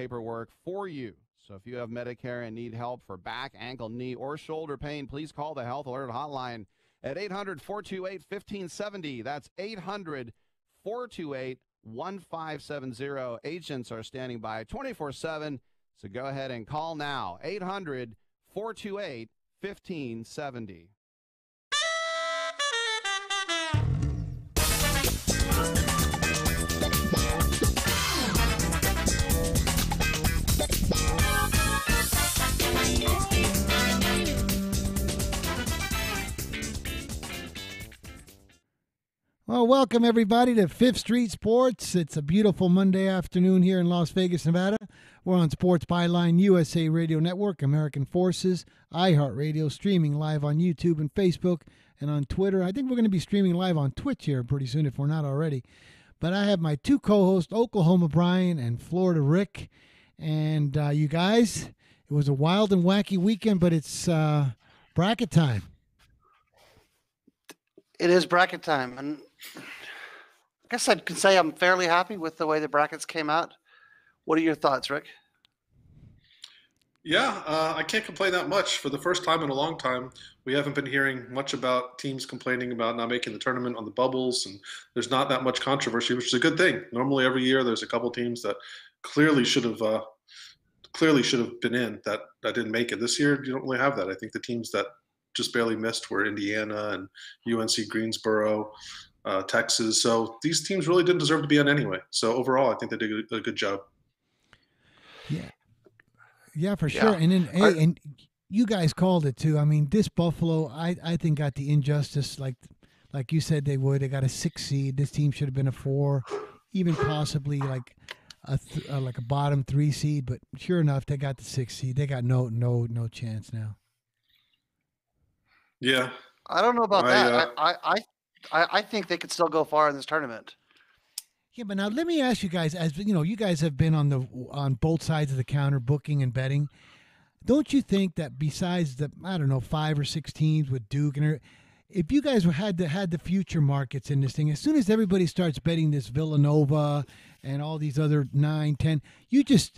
paperwork for you. So if you have Medicare and need help for back, ankle, knee, or shoulder pain, please call the Health Alert Hotline at 800-428-1570. That's 800-428-1570. Agents are standing by 24/7, so go ahead and call now. 800-428-1570. Well, welcome everybody to Fifth Street Sports. It's a beautiful Monday afternoon here in Las Vegas, Nevada. We're on Sports Byline, USA Radio Network, American Forces, iHeartRadio, streaming live on YouTube and Facebook and on Twitter. I think we're going to be streaming live on Twitch here pretty soon if we're not already. But I have my two co-hosts, Oklahoma Brian and Florida Rick. And you guys, it was a wild and wacky weekend, but it's bracket time. It is bracket time, and I guess I can say I'm fairly happy with the way the brackets came out. What are your thoughts, Rick? Yeah, I can't complain that much. For the first time in a long time, we haven't been hearing much about teams complaining about not making the tournament on the bubbles, and there's not that much controversy, which is a good thing. Normally, every year there's a couple teams that clearly should have been in that didn't make it. This year, you don't really have that. I think the teams that just barely missed were Indiana and UNC Greensboro, Texas. So these teams really didn't deserve to be in anyway. So overall, I think they did a good job. Yeah, for sure. And then, and you guys called it too. I mean, this Buffalo, I think got the injustice like you said they would. They got a 6 seed. This team should have been a 4, even possibly like a bottom 3 seed. But sure enough, they got the 6 seed. They got no chance now. Yeah, I don't know about that. I think they could still go far in this tournament. Yeah, but now let me ask you guys, as you know, you guys have been on both sides of the counter, booking and betting. Don't you think that besides the 5 or 6 teams with Duke and if you guys had the future markets in this thing, as soon as everybody starts betting this Villanova and all these other 9, 10, you guys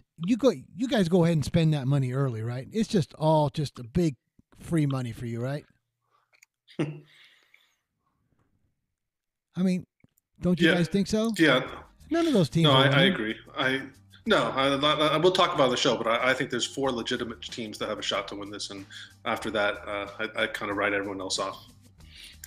go ahead and spend that money early, right? It's just a big free money for you, right? I mean, don't you guys think so? Yeah. None of those teams. No, I agree. We'll talk about the show, but I think there's 4 legitimate teams that have a shot to win this, and after that, I kind of write everyone else off.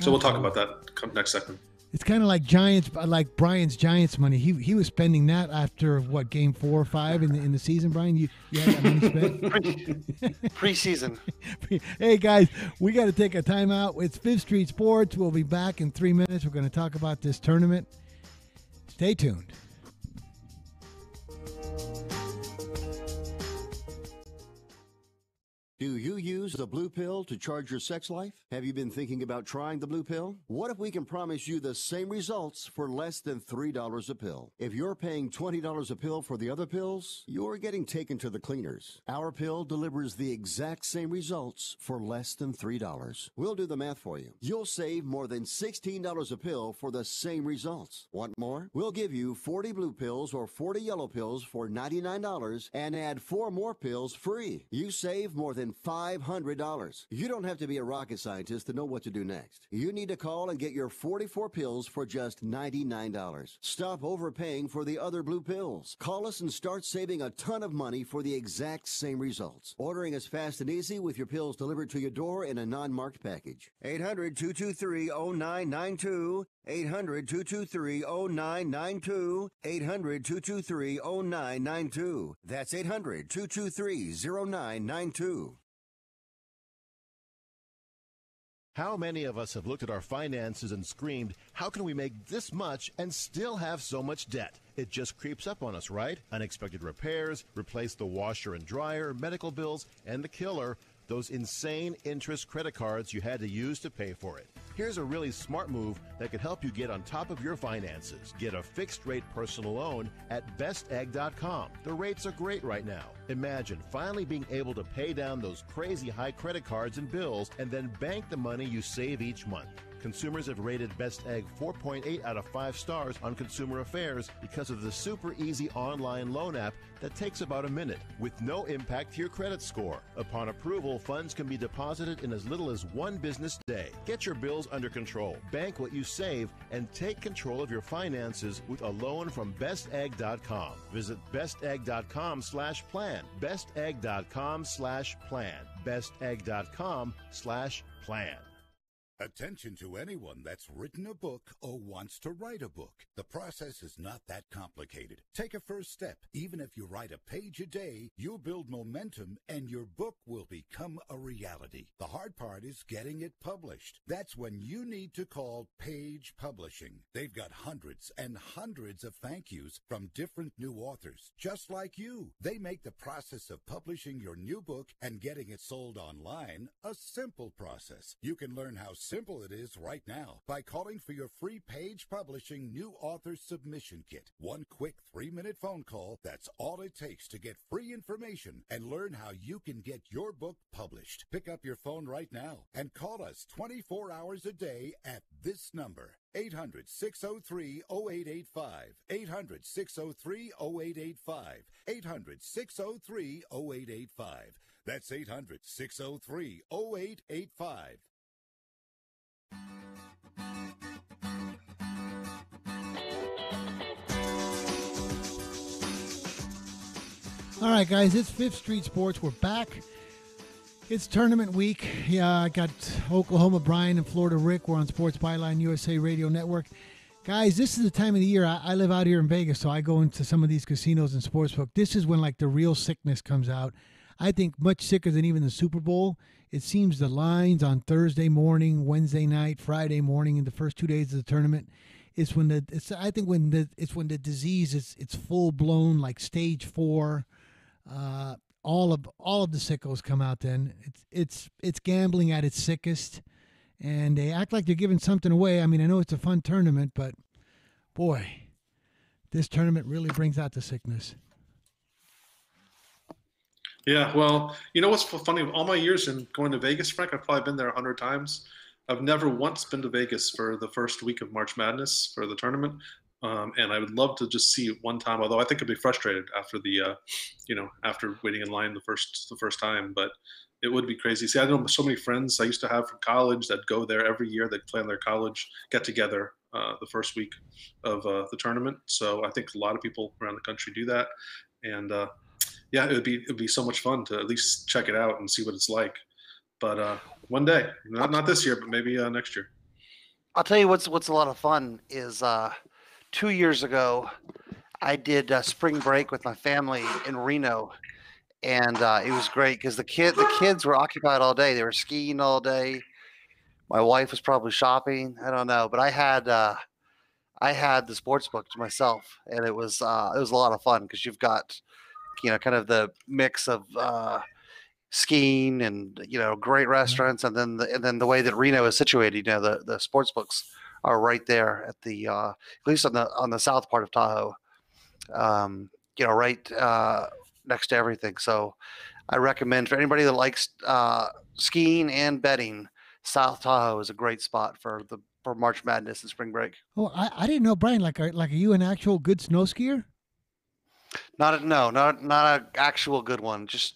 So we'll talk about that next segment. It's kind of like Giants, like Brian's Giants money. He was spending that after game 4 or 5 in the season. Brian, you had that money spent preseason. Hey guys, we got to take a timeout. It's Fifth Street Sports. We'll be back in 3 minutes. We're going to talk about this tournament. Stay tuned. Do you use the blue pill to charge your sex life? Have you been thinking about trying the blue pill? What if we can promise you the same results for less than $3 a pill? If you're paying $20 a pill for the other pills, you're getting taken to the cleaners. Our pill delivers the exact same results for less than $3. We'll do the math for you. You'll save more than $16 a pill for the same results. Want more? We'll give you 40 blue pills or 40 yellow pills for $99 and add 4 more pills free. You save more than $500. You don't have to be a rocket scientist to know what to do next. You need to call and get your 44 pills for just $99. Stop overpaying for the other blue pills. Call us and start saving a ton of money for the exact same results. Ordering is fast and easy with your pills delivered to your door in a non-marked package. 800-223-0992. 800-223-0992. 800-223-0992. That's 800-223-0992. How many of us have looked at our finances and screamed, how can we make this much and still have so much debt? It just creeps up on us, right? Unexpected repairs, replace the washer and dryer, medical bills, and the killer, those insane interest credit cards you had to use to pay for it. Here's a really smart move that could help you get on top of your finances. Get a fixed-rate personal loan at bestegg.com. The rates are great right now. Imagine finally being able to pay down those crazy high credit cards and bills and then bank the money you save each month. Consumers have rated Best Egg 4.8 out of 5 stars on Consumer Affairs because of the super easy online loan app that takes about a minute with no impact to your credit score. Upon approval, funds can be deposited in as little as 1 business day. Get your bills under control, bank what you save, and take control of your finances with a loan from bestegg.com. Visit bestegg.com/plan. bestegg.com/plan. bestegg.com/plan. Attention to anyone that's written a book or wants to write a book. The process is not that complicated. Take a first step. Even if you write a page a day, you'll build momentum and your book will become a reality. The hard part is getting it published. That's when you need to call Page Publishing. They've got hundreds and hundreds of thank yous from different new authors, just like you. They make the process of publishing your new book and getting it sold online a simple process. You can learn how simple it is right now by calling for your free Page Publishing New Author Submission Kit. One quick 3-minute phone call, that's all it takes to get free information and learn how you can get your book published. Pick up your phone right now and call us 24 hours a day at this number. 800-603-0885. 800-603-0885. 800-603-0885. That's 800-603-0885. All right, guys, it's Fifth Street Sports. We're back. It's tournament week. Yeah, I got Oklahoma Brian and Florida Rick. We're on Sports Byline USA Radio Network. Guys, this is the time of the year. I live out here in Vegas, so I go into some of these casinos and sportsbook. This is when, like, the real sickness comes out. I think much sicker than even the Super Bowl. It seems the lines on Thursday morning, Wednesday night, Friday morning, in the first 2 days of the tournament, it's when the disease it's full blown, like stage 4. All of the sickos come out then. It's gambling at its sickest, and they act like they're giving something away. I mean, I know it's a fun tournament, but boy, this tournament really brings out the sickness. Yeah, well, you know what's funny? All my years in going to Vegas, Frank, I've probably been there 100 times. I've never once been to Vegas for the first week of March Madness for the tournament. And I would love to just see it one time, although I think I'd be frustrated after after waiting in line the first time, but it would be crazy. See, I know so many friends I used to have from college that go there every year. They'd plan their college get together the first week of the tournament. So I think a lot of people around the country do that. And yeah, it'd be so much fun to at least check it out and see what it's like. But one day, not this year, but maybe next year. I'll tell you what's a lot of fun is 2 years ago, I did spring break with my family in Reno, and it was great because the kids were occupied all day. They were skiing all day. My wife was probably shopping. I don't know, but I had the sports book to myself, and it was a lot of fun because you've got kind of the mix of skiing and great restaurants, and then the way that Reno is situated, the sports books are right there at the at least on the south part of Tahoe, right next to everything. So I recommend for anybody that likes skiing and betting, South Tahoe is a great spot for March Madness and spring break. Oh, I didn't know, Brian. Like, are you an actual good snow skier? Not an actual good one, just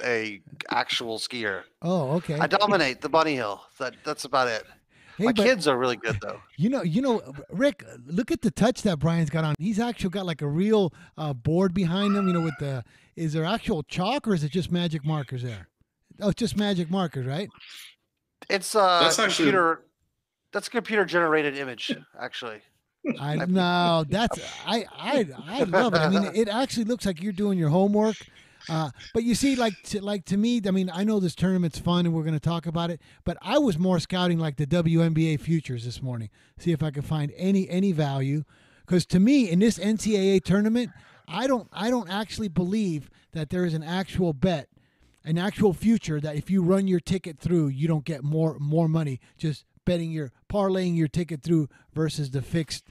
a actual skier. Oh, okay. I dominate the bunny hill. That's about it. Hey, My kids are really good though. Rick, look at the touch that Brian's got on. He's actually got like a real board behind him. Is there actual chalk or is it just magic markers there? Oh, it's just magic markers, right? It's that's a computer generated image, actually. I love it. I mean, it actually looks like you're doing your homework. But you see, to me, I mean, I know this tournament's fun and we're going to talk about it, but I was more scouting like the WNBA futures this morning, see if I could find any value. Because to me, in this NCAA tournament, I don't actually believe that there is an actual bet, an actual future that if you run your ticket through, you don't get more money just parlaying your ticket through versus the fixed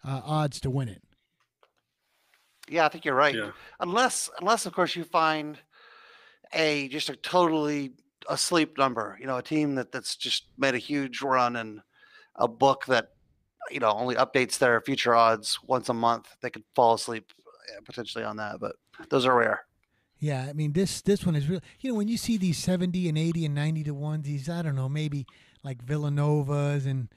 odds to win it. Yeah, I think you're right. Yeah. Unless of course you find just a totally asleep number, a team that's just made a huge run and a book that only updates their future odds once a month, they could fall asleep potentially on that. But those are rare. Yeah, I mean this one is real. When you see these 70 and 80 and 90 to 1, these, I don't know, maybe like Villanovas and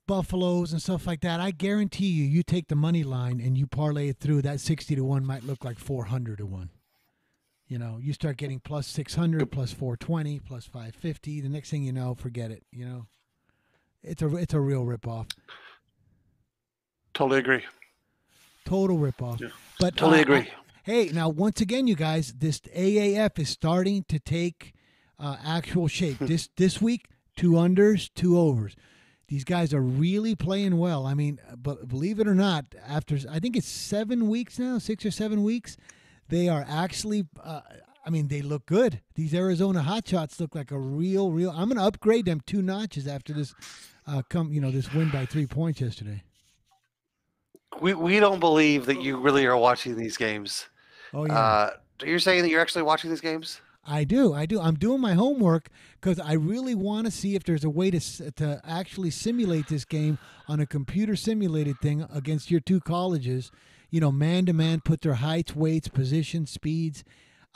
Buffaloes and stuff like that, I guarantee you take the money line and you parlay it through, that 60 to 1 might look like 400 to 1. You start getting plus 600, plus 420, plus 550. The next thing you know, forget it. It's a real ripoff. Totally agree. Total ripoff. Yeah. But Totally agree. Hey, now once again, you guys, this AAF is starting to take actual shape. This week, 2 unders, 2 overs. These guys are really playing well. I mean, but believe it or not, after I think it's 7 weeks now, 6 or 7 weeks, they are actually. They look good. These Arizona Hotshots look like a real. I'm going to upgrade them 2 notches after this. This win by 3 points yesterday. We don't believe that you really are watching these games. Oh yeah. You're saying that you're actually watching these games? I do. I'm doing my homework because I really want to see if there's a way to actually simulate this game on a computer simulated thing against your 2 colleges. Man to man, put their heights, weights, positions, speeds.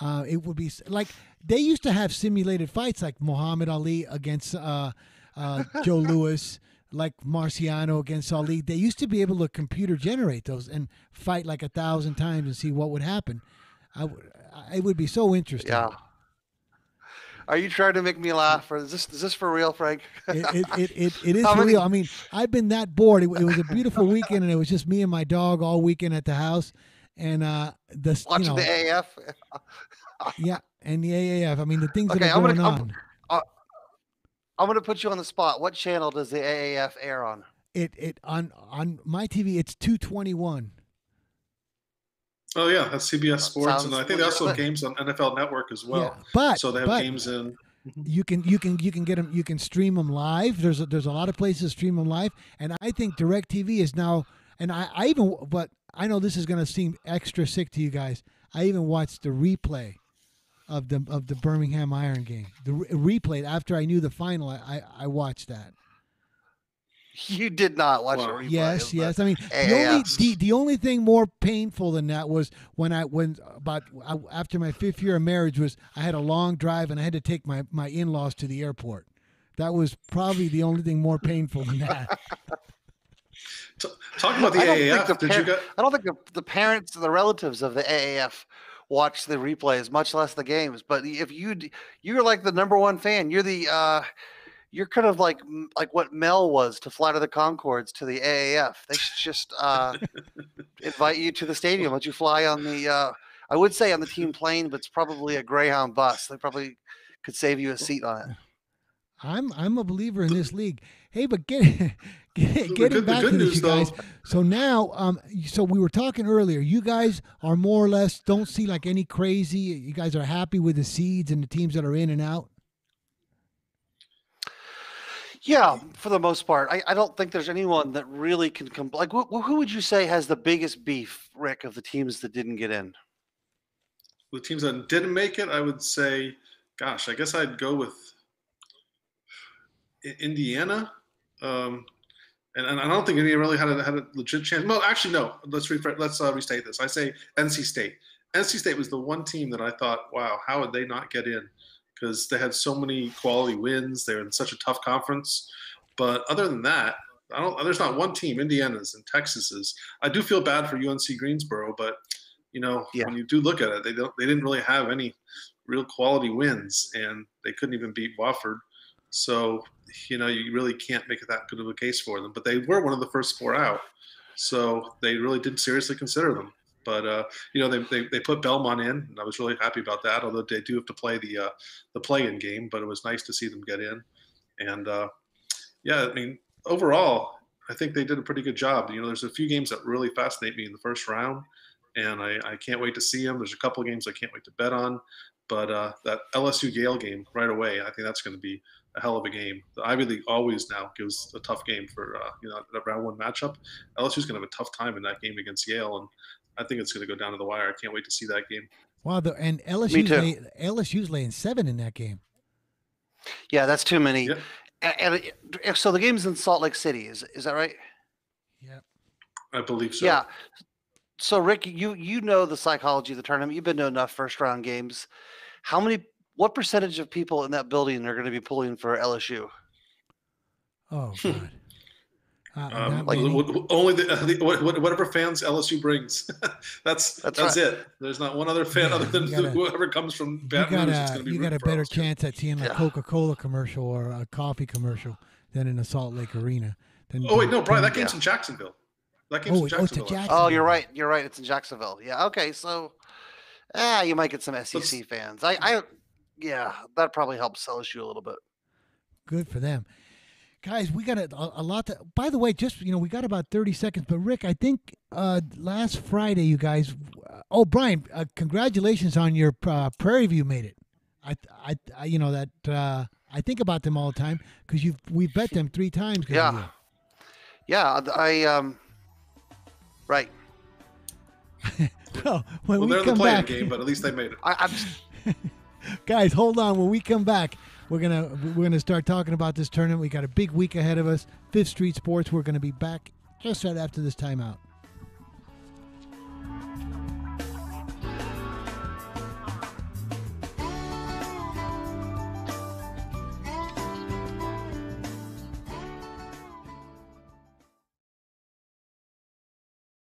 It would be like they used to have simulated fights like Muhammad Ali against Joe Louis, like Marciano against Ali. They used to be able to computer generate those and fight like 1,000 times and see what would happen. It would be so interesting. Yeah. Are you trying to make me laugh, or is this for real, Frank? It is for real. I mean, I've been that bored. It was a beautiful weekend, and it was just me and my dog all weekend at the house, and watching the AAF. Yeah, and the AAF. I mean, the things that are going on. I'm going to put you on the spot. What channel does the AAF air on? It on my TV. It's 221. Oh yeah, that's CBS Sports, and I think they also have games on NFL Network as well. Yeah, so they have games in. You can get them. You can stream them live. There's a lot of places to stream them live, and I think DirecTV is now. And but I know this is going to seem extra sick to you guys. I even watched the replay of the Birmingham Iron game. The replay after I knew the final. I watched that. You did not watch the replay. Yes. I mean, the only thing more painful than that was when after my 5th year of marriage was I had a long drive and I had to take my in-laws to the airport. That was probably the only thing more painful than that. Talking about the AAF, I don't think the parents and the relatives of the AAF watch the replays, much less the games. But if you're like the number one fan, you're kind of like what Mel was to Flight of the Conchords to the AAF. They should just invite you to the stadium, let you fly on the I would say on the team plane, but it's probably a Greyhound bus. They probably could save you a seat on it. I'm a believer in this league. Hey, but getting back to this, you guys. So now, so we were talking earlier. You guys are more or less don't see like any crazy. You guys are happy with the seeds and the teams that are in and out. Yeah, for the most part. I don't think there's anyone that really can come. Like, who would you say has the biggest beef, Rick, of the teams that didn't get in? The teams that didn't make it, I would say, gosh, I guess I'd go with Indiana. And I don't think Indiana really had a legit chance. Well, actually, no. Let's restate this. I say NC State. NC State was the one team that I thought, wow, how would they not get in? Because they had so many quality wins. They're in such a tough conference. But other than that, there's not one team, Indiana's and Texas's. I do feel bad for UNC Greensboro, but when you do look at it, they didn't really have any real quality wins, and they couldn't even beat Wofford. So, you really can't make it that good of a case for them. But they were one of the first 4 out. So they really did seriously consider them. But, they put Belmont in, and I was really happy about that, although they do have to play the play-in game. But it was nice to see them get in. And, overall, I think they did a pretty good job. There's a few games that really fascinate me in the first round, and I can't wait to see them. There's a couple of games I can't wait to bet on. But that LSU-Yale game right away, I think that's going to be a hell of a game. The Ivy League always now gives a tough game for that round 1 matchup. LSU's going to have a tough time in that game against Yale, and I think it's going to go down to the wire. I can't wait to see that game. Wow, and LSU's laying 7 in that game. Yeah, that's too many. Yep. So the game's in Salt Lake City. Is that right? Yep. I believe so. Yeah. So Rick, you know the psychology of the tournament. You've been to enough first round games. What percentage of people in that building are going to be pulling for LSU? Oh God. Only whatever fans LSU brings. that's right. it. There's not one other fan other than whoever comes from Baton Rouge. It's going to be. You got a better LSU. chance at seeing a Coca-Cola commercial or a coffee commercial than in a Salt Lake Arena. Brian, that game's in Jacksonville. That game's in Jacksonville. It's in Jacksonville. Oh, you're right. You're right. It's in Jacksonville. Yeah. Okay. So, you might get some SEC fans. That probably helps LSU a little bit. Good for them. Guys, we got a lot to. By the way, we got about 30 seconds. But Rick, I think last Friday, you guys. Brian, congratulations on your Prairie View made it. I think about them all the time because we've bet them 3 times. Yeah. Right. Well, when we they're in come the playing back, game, but at least they made it. Guys, hold on. When we come back, we're gonna start talking about this tournament. We got a big week ahead of us. Fifth Street Sports. We're gonna be back just right after this timeout.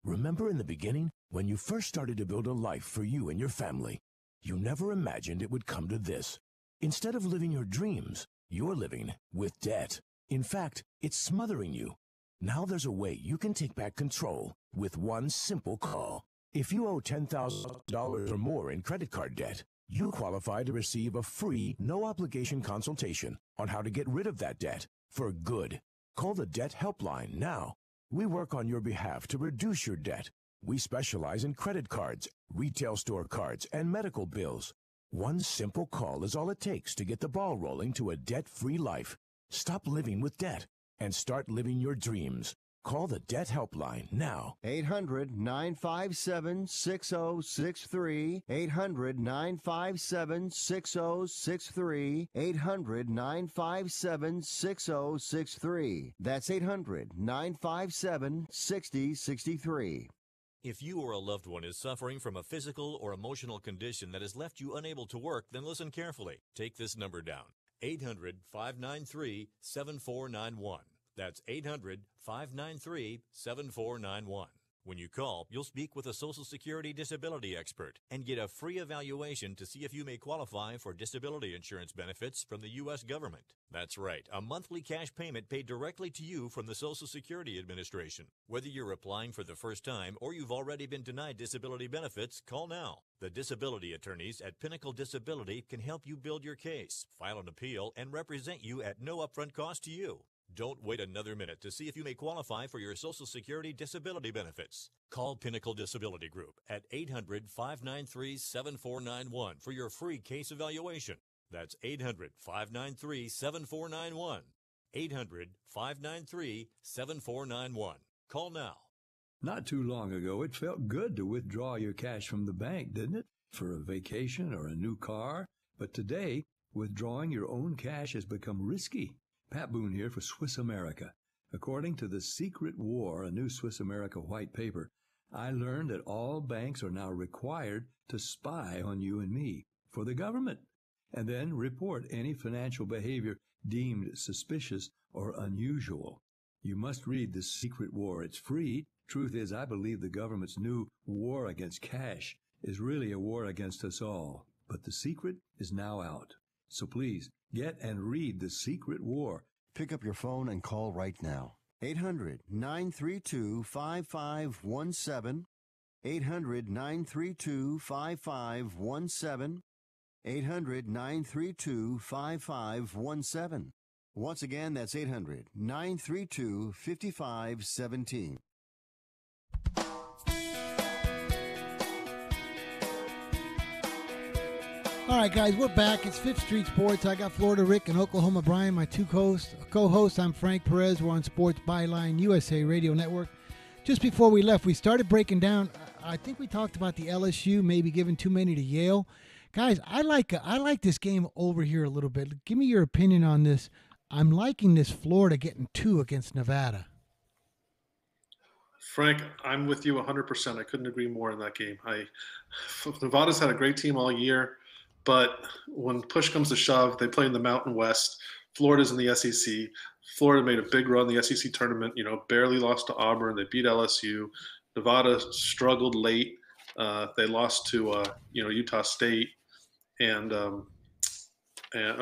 Remember in the beginning, when you first started to build a life for you and your family, you never imagined it would come to this. Instead of living your dreams, you're living with debt. In fact, it's smothering you. Now there's a way you can take back control with one simple call. If you owe $10,000 or more in credit card debt, you qualify to receive a free, no-obligation consultation on how to get rid of that debt for good. Call the Debt Helpline now. We work on your behalf to reduce your debt. We specialize in credit cards, retail store cards, and medical bills. One simple call is all it takes to get the ball rolling to a debt-free life. Stop living with debt and start living your dreams. Call the Debt Helpline now. 800-957-6063. 800-957-6063. 800-957-6063. That's 800-957-6063. If you or a loved one is suffering from a physical or emotional condition that has left you unable to work, then listen carefully. Take this number down. 800-593-7491. That's 800-593-7491. When you call, you'll speak with a Social Security disability expert and get a free evaluation to see if you may qualify for disability insurance benefits from the U.S. government. That's right, a monthly cash payment paid directly to you from the Social Security Administration. Whether you're applying for the first time or you've already been denied disability benefits, call now. The disability attorneys at Pinnacle Disability can help you build your case, file an appeal, and represent you at no upfront cost to you. Don't wait another minute to see if you may qualify for your Social Security disability benefits. Call Pinnacle Disability Group at 800-593-7491 for your free case evaluation. That's 800-593-7491. 800-593-7491. Call now. Not too long ago, it felt good to withdraw your cash from the bank, didn't it? For a vacation or a new car. But today, withdrawing your own cash has become risky. Pat Boone here for Swiss America. According to The Secret War, a new Swiss America white paper, I learned that all banks are now required to spy on you and me for the government, and then report any financial behavior deemed suspicious or unusual. You must read The Secret War. It's free. Truth is, I believe the government's new war against cash is really a war against us all. But the secret is now out. So please, get and read The Secret War. Pick up your phone and call right now. 800-932-5517. 800-932-5517. 800-932-5517. Once again, that's 800-932-5517. All right, guys, we're back. It's Fifth Street Sports. I got Florida Rick and Oklahoma Brian, my two co-hosts. I'm Frank Perez. We're on Sports Byline, USA Radio Network. Just before we left, we started breaking down. I think we talked about the LSU maybe giving too many to Yale. Guys, I like this game over here a little bit. Give me your opinion on this. I'm liking this Florida getting 2 against Nevada. Frank, I'm with you 100%. I couldn't agree more in that game. Nevada's had a great team all year, but when push comes to shove, they play in the Mountain West. Florida's in the SEC. Florida made a big run in the SEC tournament, barely lost to Auburn. They beat LSU. Nevada struggled late. They lost to, Utah State or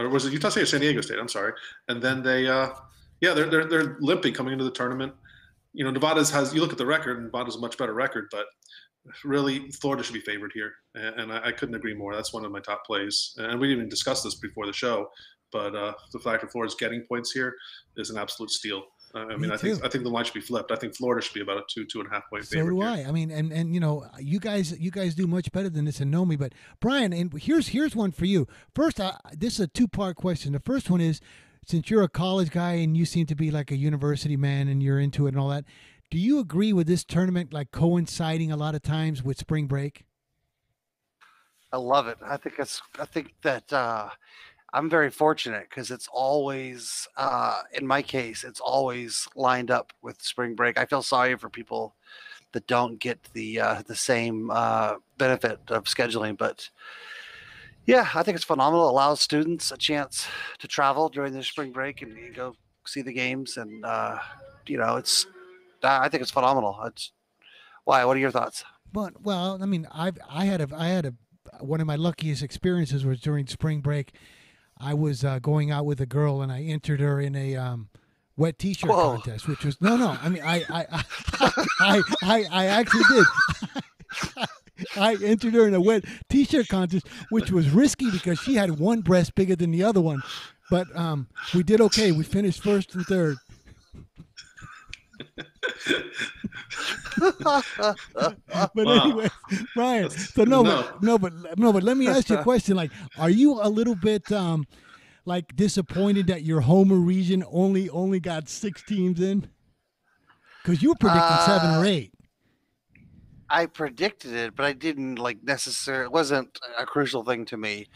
was it Utah State or San Diego State? I'm sorry. And then they're limping coming into the tournament. Nevada's you look at the record, and Nevada's a much better record, but really Florida should be favored here. And I couldn't agree more. That's one of my top plays. And we didn't even discuss this before the show, but the fact that Florida's getting points here is an absolute steal. I think the line should be flipped. I think Florida should be about a 2.5 point favorite. So do I. I mean, and you guys do much better than this and know me. But Brian, and here's one for you. First, this is a 2-part question. The first one is, since you're a college guy and you seem to be like a university man and you're into it and all that, do you agree with this tournament like coinciding a lot of times with spring break? I love it. I think that I'm very fortunate because it's always, in my case, it's always lined up with spring break. I feel sorry for people that don't get the same benefit of scheduling, but yeah, I think it's phenomenal. It allows students a chance to travel during their spring break and go see the games, and I think it's phenomenal. Why? What are your thoughts? Well, I mean, I had one of my luckiest experiences was during spring break. I was going out with a girl, and I entered her in a wet T-shirt contest, which was no. I mean, I actually did. I entered her in a wet T-shirt contest, which was risky because she had one breast bigger than the other one. But we did okay. We finished first and third. But anyway, Brian. So but let me ask you a question. Like, are you a little bit like disappointed that your Homer region only got 6 teams in? Because you were predicting 7 or 8. I predicted it, but I didn't necessarily. It wasn't a crucial thing to me.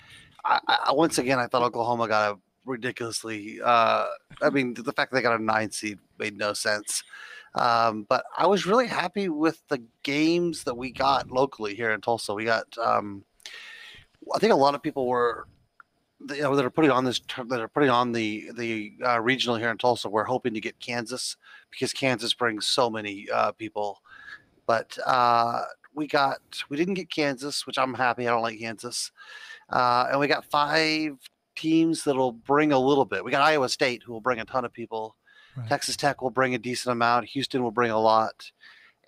I once again, I thought Oklahoma got a ridiculously. The fact that they got a 9 seed made no sense. But I was really happy with the games that we got locally here in Tulsa. We got. I think a lot of people were, that are putting on the regional here in Tulsa. We're hoping to get Kansas because Kansas brings so many people. But we didn't get Kansas, which I'm happy. I don't like Kansas. And we got 5 teams that'll bring a little bit. We got Iowa State, who will bring a ton of people. Right. Texas Tech will bring a decent amount. Houston will bring a lot.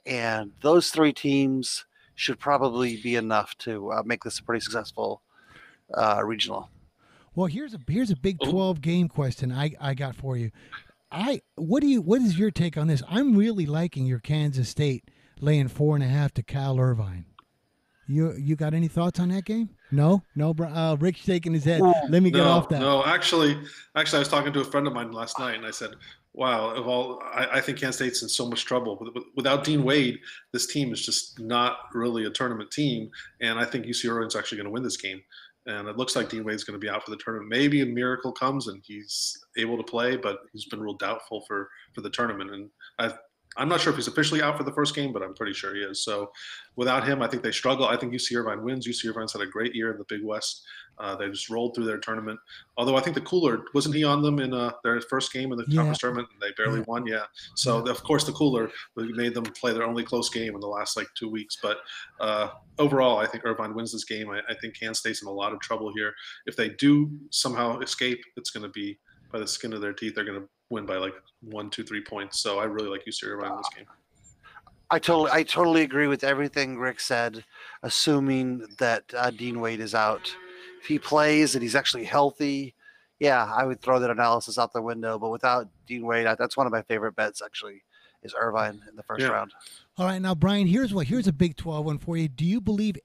And those 3 teams should probably be enough to make this a pretty successful regional. Well, here's a Big 12 game question I got for you. What is your take on this? I'm really liking your Kansas State laying 4.5 to Cal Irvine. You got any thoughts on that game? No, Rick's shaking his head. Let me get off that. No, actually, I was talking to a friend of mine last night, and I said, "Wow, I think Kansas State's in so much trouble without Dean Wade. This team is just not really a tournament team, and I think UC Irvine's actually going to win this game. And it looks like Dean Wade's going to be out for the tournament. Maybe a miracle comes and he's able to play, but he's been real doubtful for the tournament. And I'm not sure if he's officially out for the first game, but I'm pretty sure he is. So without him, I think they struggle. I think UC Irvine wins. UC Irvine's had a great year in the Big West. They just rolled through their tournament. Although I think the Cooler, wasn't he on them in their first game in the conference tournament? And they barely won. Yeah. So of course the Cooler made them play their only close game in the last 2 weeks. But overall, I think Irvine wins this game. I think Kansas State's in a lot of trouble here. If they do somehow escape, it's going to be by the skin of their teeth. They're going to win by 1, 2, 3 points. So I really like UC Irvine in this game. I totally agree with everything Rick said, assuming that Dean Wade is out. If he plays and he's actually healthy, yeah, I would throw that analysis out the window. But without Dean Wade, that's one of my favorite bets actually, is Irvine in the first round. All right, now Brian, here's a Big 12 one for you. Do you believe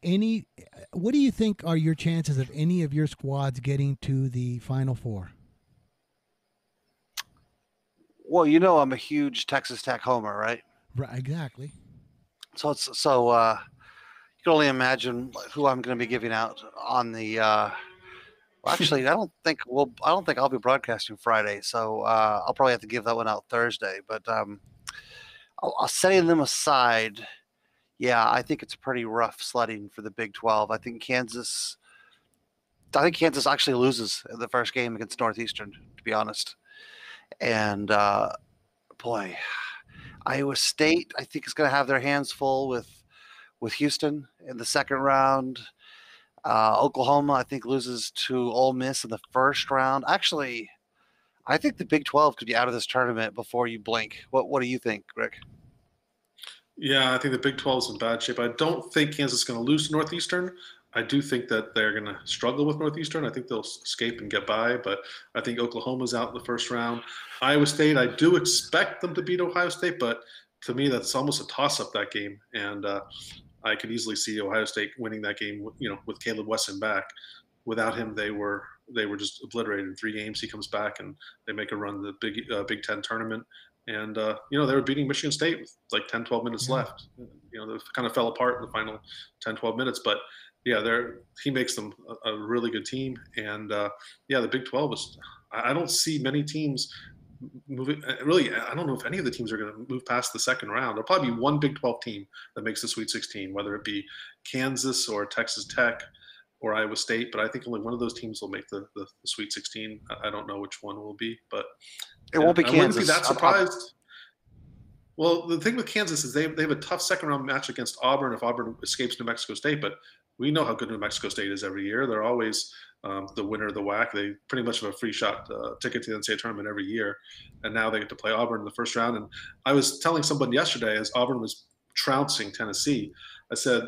what do you think are your chances of any of your squads getting to the Final Four? Well, I'm a huge Texas Tech homer, right? Right, exactly. So you can only imagine who I'm going to be giving out on the Well, actually, I don't think I'll be broadcasting Friday, so I'll probably have to give that one out Thursday. But setting them aside, yeah, I think it's pretty rough sledding for the Big 12. I think Kansas actually loses the first game against Northeastern, to be honest. And boy, Iowa State, I think, is going to have their hands full with Houston in the second round. Oklahoma, I think, loses to Ole Miss in the first round. Actually, I think the Big 12 could be out of this tournament before you blink. What do you think, Rick? Yeah, I think the Big 12 is in bad shape. I don't think Kansas is going to lose to Northeastern. I do think that they're going to struggle with Northeastern. I think they'll escape and get by, but I think Oklahoma's out in the first round. Iowa State, I do expect them to beat Ohio State, but to me, that's almost a toss-up, that game. And I could easily see Ohio State winning that game, with Caleb Wesson back. Without him, they were just obliterated in 3 games. He comes back and they make a run to the Big Ten tournament. And, they were beating Michigan State with like 10, 12 minutes left. They kind of fell apart in the final 10, 12 minutes. But, yeah, he makes them a really good team. And, the Big 12 is – I don't see many teams moving – really, I don't know if any of the teams are going to move past the second round. There'll probably be one Big 12 team that makes the Sweet 16, whether it be Kansas or Texas Tech or Iowa State. But I think only one of those teams will make the Sweet 16. I don't know which one it will be, but – it won't be Kansas. I wouldn't be that surprised. Well, the thing with Kansas is they have a tough second-round match against Auburn if Auburn escapes New Mexico State, but we know how good New Mexico State is every year. They're always the winner of the WAC. They pretty much have a free shot ticket to the NCAA tournament every year, and now they get to play Auburn in the first round. And I was telling someone yesterday as Auburn was trouncing Tennessee, I said,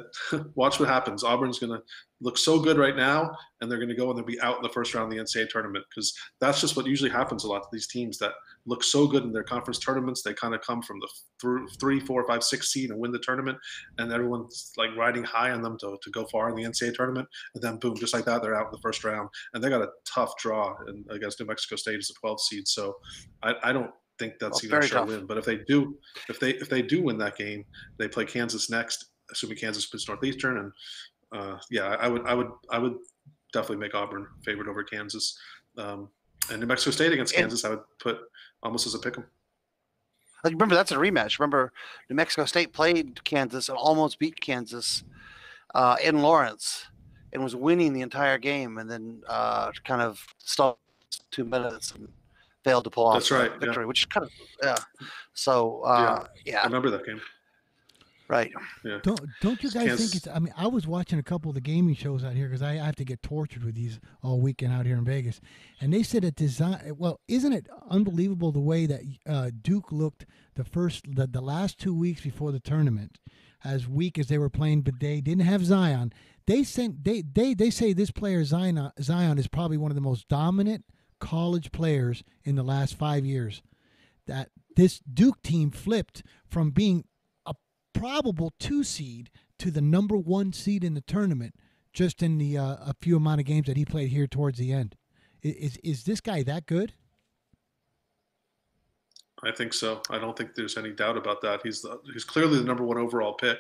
watch what happens. Auburn's going to look so good right now, and they're going to go and they'll be out in the first round of the NCAA tournament, because that's just what usually happens a lot to these teams that look so good in their conference tournaments. They kind of come from the 3, 4, 5, 6 seed and win the tournament, and everyone's like riding high on them to go far in the NCAA tournament, and then boom, just like that, they're out in the first round, and they got a tough draw against New Mexico State as a 12 seed. So I don't think that's even a sure win. But if they do win that game, they play Kansas next, assuming Kansas beats Northeastern, and I would definitely make Auburn favored over Kansas. And New Mexico State against Kansas, I would put almost as a pick 'em. Remember, that's a rematch. Remember, New Mexico State played Kansas and almost beat Kansas in Lawrence and was winning the entire game, and then kind of stopped 2 minutes and failed to pull off victory, which is kind of So I remember that game. Right. Yeah. Don't you guys think it's? I mean, I was watching a couple of the gaming shows out here because I have to get tortured with these all weekend out here in Vegas, and they said design. Well, isn't it unbelievable the way that Duke looked the last 2 weeks before the tournament, as weak as they were playing, but they didn't have Zion. They say this player Zion is probably one of the most dominant college players in the last 5 years. That this Duke team flipped from being probable 2 seed to the number 1 seed in the tournament just in the a few amount of games that he played here towards the end. Is this guy that good? I think so. I don't think there's any doubt about that. He's clearly the number 1 overall pick.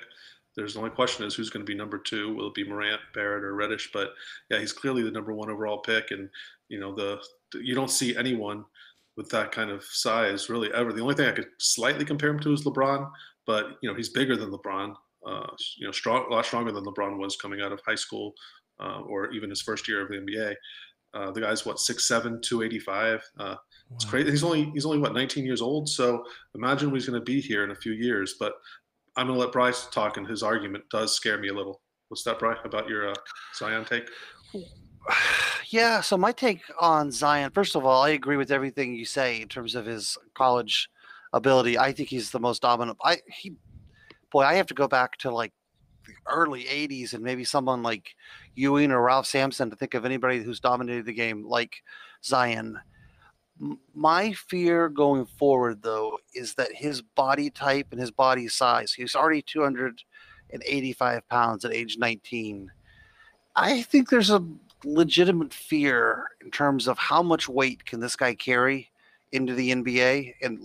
There's the only question is who's going to be number 2. Will it be Morant, Barrett, or Reddish? But yeah, he's clearly the number 1 overall pick, and you don't see anyone with that kind of size really ever. The only thing I could slightly compare him to is LeBron. But, he's bigger than LeBron, a lot stronger than LeBron was coming out of high school or even his first year of the NBA. The guy's, 6'7", 285. It's crazy. He's only 19 years old. So imagine what he's going to be here in a few years. But I'm going to let Bryce talk, and his argument does scare me a little. What's that, Bryce, about your Zion take? Yeah, so my take on Zion, first of all, I agree with everything you say in terms of his college ability. I think he's the most dominant. I have to go back to like the early 80s and maybe someone like Ewing or Ralph Sampson to think of anybody who's dominated the game like Zion. My fear going forward, though, is that his body type and his body size, he's already 285 pounds at age 19. I think there's a legitimate fear in terms of how much weight can this guy carry into the NBA. And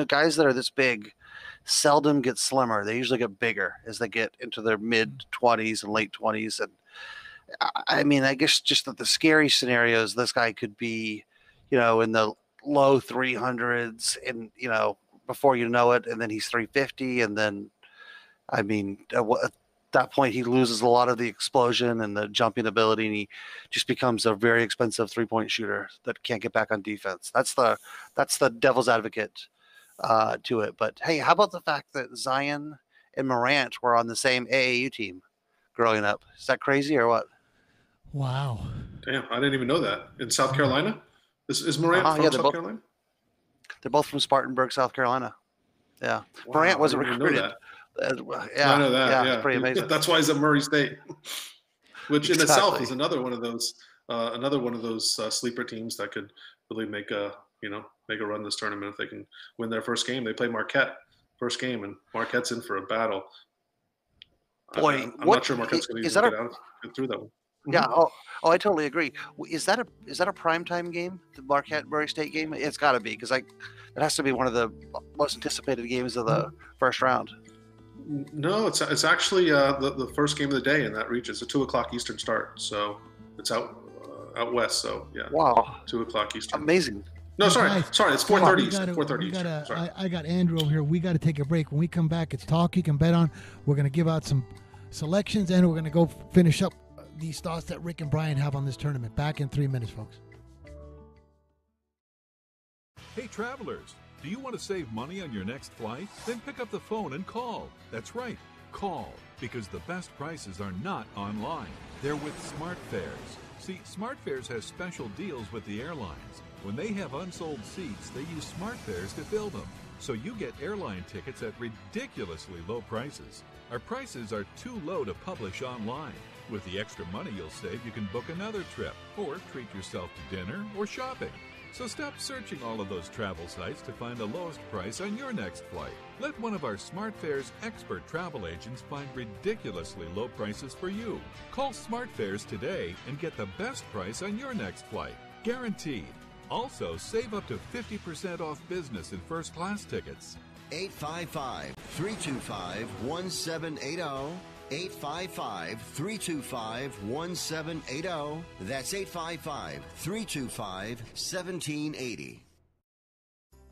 guys that are this big seldom get slimmer. They usually get bigger as they get into their mid 20s and late 20s. I mean, I guess just that the scary scenarios, this guy could be, in the low 300s, and before you know it, and then he's 350, and then, I mean, at that point he loses a lot of the explosion and the jumping ability, and he just becomes a very expensive 3-point shooter that can't get back on defense. That's the devil's advocate to it. But hey, how about the fact that Zion and Morant were on the same AAU team growing up? Is that crazy or what? Wow. Damn, I didn't even know that. In South Carolina? Is Morant from South Carolina? They're both from Spartanburg, South Carolina. Yeah. Wow, Morant wasn't recruited. I know that. Yeah, it's pretty amazing. That's why he's at Murray State, which in Exactly. itself is another one of those sleeper teams that could really make a run this tournament if they can win their first game. They play Marquette first game, and Marquette's in for a battle. Boy, I'm not sure Marquette's going to get through that one. Yeah. Oh, I totally agree. Is that a primetime game? The Marquette Murray State game? It's got to be, because it has to be one of the most anticipated games of the first round. No, it's actually the first game of the day in that region. It's a 2:00 Eastern start, so it's out west. So yeah. Wow. 2:00 Eastern. Amazing. No, sorry. Guys, It's 4:30 Eastern. 4:30 Eastern. Sorry. I got Andrew over here. We got to take a break. When we come back, it's Talk You Can Bet On. We're going to give out some selections, and we're going to go finish up these thoughts that Rick and Brian have on this tournament. Back in 3 minutes, folks. Hey, travelers, do you want to save money on your next flight? Then pick up the phone and call. That's right, call, because the best prices are not online. They're with SmartFares. See, SmartFares has special deals with the airlines. When they have unsold seats, they use SmartFares to fill them. So you get airline tickets at ridiculously low prices. Our prices are too low to publish online. With the extra money you'll save, you can book another trip or treat yourself to dinner or shopping. So stop searching all of those travel sites to find the lowest price on your next flight. Let one of our SmartFares expert travel agents find ridiculously low prices for you. Call SmartFares today and get the best price on your next flight. Guaranteed. Also, save up to 50% off business and first class tickets. 855-325-1780. 855-325-1780. That's 855-325-1780.